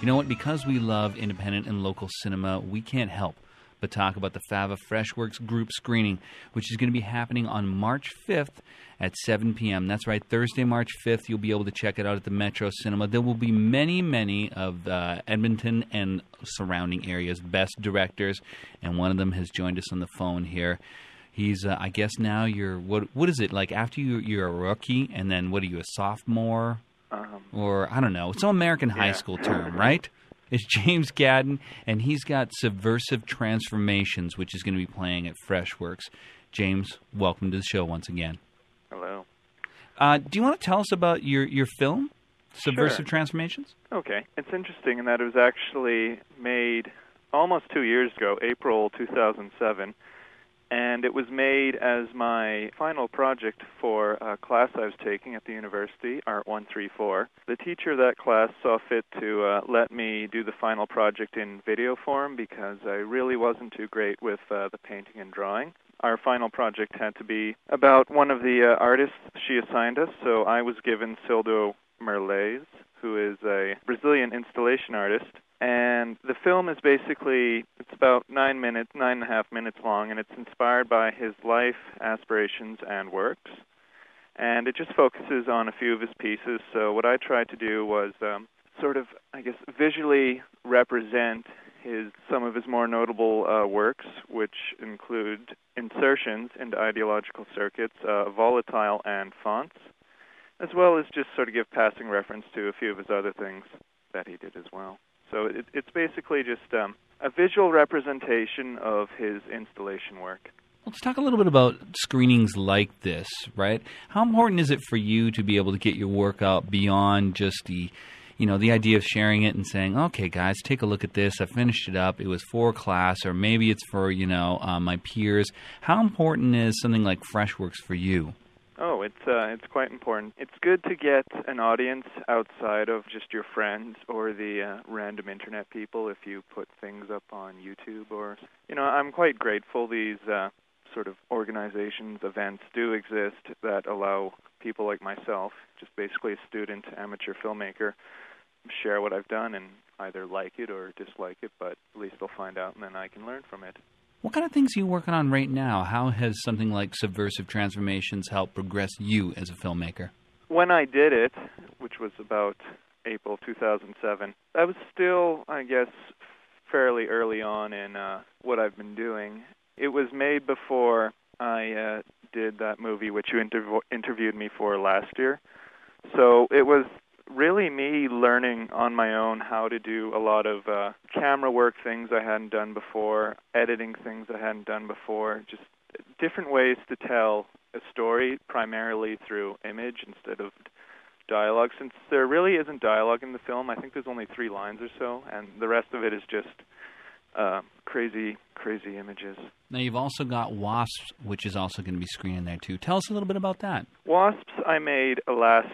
You know what? Because we love independent and local cinema, we can't help but talk about the FAVA Freshworks group screening, which is going to be happening on March 5th at 7 p.m. That's right, Thursday, March 5th. You'll be able to check it out at the Metro Cinema. There will be many of Edmonton and surrounding areas' best directors, and one of them has joined us on the phone here. He's, I guess now you're, what is it, like after you're a rookie, and then what are you, a sophomore? Or, I don't know, it's some American high school term, right? It's James Cadden, and he's got Subversive Transformations, which is going to be playing at Freshworks. James, welcome to the show once again. Hello. Do you want to tell us about your film, Subversive Sure. Transformations? Okay. It's interesting in that it was actually made almost 2 years ago, April 2007, and it was made as my final project for a class I was taking at the university, Art 134. The teacher of that class saw fit to let me do the final project in video form because I really wasn't too great with the painting and drawing. Our final project had to be about one of the artists she assigned us, so I was given Sildo Merles, who is a Brazilian installation artist. And the film is basically, it's about 9.5 minutes long, and it's inspired by his life, aspirations, and works. And it just focuses on a few of his pieces. So what I tried to do was sort of, I guess, visually represent some of his more notable works, which include insertions into ideological circuits, volatile and fonts, as well as just sort of give passing reference to a few of his other things that he did as well. So it's basically just a visual representation of his installation work. Let's talk a little bit about screenings like this, right? How important is it for you to be able to get your work out beyond just the idea of sharing it and saying, okay, guys, take a look at this. I finished it up. It was for class, or maybe it's for, my peers. How important is something like Freshworks for you? Oh, it's quite important. It's good to get an audience outside of just your friends or the random internet people if you put things up on YouTube or, I'm quite grateful these sort of organizations, events do exist that allow people like myself, just basically a student, amateur filmmaker, share what I've done and either like it or dislike it, but at least they'll find out and then I can learn from it. What kind of things are you working on right now? How has something like Subversive Transformations helped progress you as a filmmaker? When I did it, which was about April 2007, I was still, I guess, fairly early on in what I've been doing. It was made before I did that movie which you interviewed me for last year. So it was really me learning on my own how to do a lot of camera work, things I hadn't done before, editing things I hadn't done before, just different ways to tell a story primarily through image instead of dialogue. Since there really isn't dialogue in the film, I think there's only 3 lines or so, and the rest of it is just crazy images. Now, you've also got WASPS, which is also going to be screening there, too. Tell us a little bit about that. WASPS I made last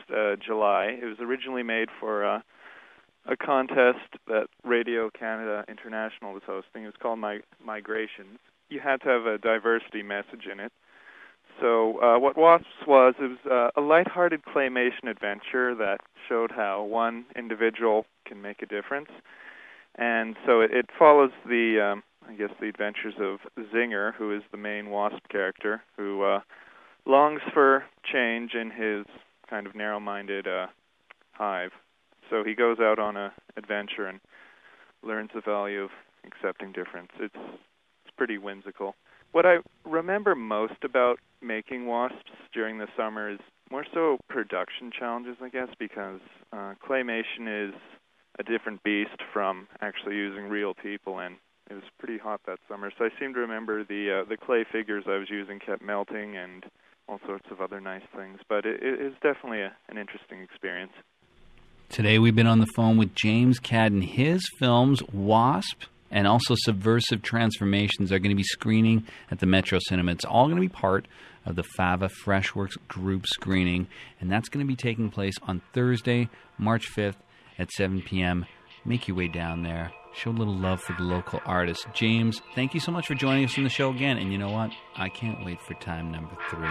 July. It was originally made for a contest that Radio Canada International was hosting. It was called Migrations. You had to have a diversity message in it. So what WASPS was, it was a lighthearted claymation adventure that showed how one individual can make a difference. And so it follows the adventures of Zinger, who is the main WASP character, who longs for change in his kind of narrow-minded hive. So he goes out on an adventure and learns the value of accepting difference. It's pretty whimsical. What I remember most about making WASPS during the summer is more so production challenges, I guess, because claymation is a different beast from actually using real people, and it was pretty hot that summer. So I seem to remember the clay figures I was using kept melting and all sorts of other nice things. But it is definitely an interesting experience. Today we've been on the phone with James Cadden. His films, WASP and also Subversive Transformations, are going to be screening at the Metro Cinema. It's all going to be part of the FAVA Freshworks group screening, and that's going to be taking place on Thursday, March 5th at 7 p.m. Make your way down there. Show a little love for the local artists. James, thank you so much for joining us on the show again. And you know what? I can't wait for time number 3.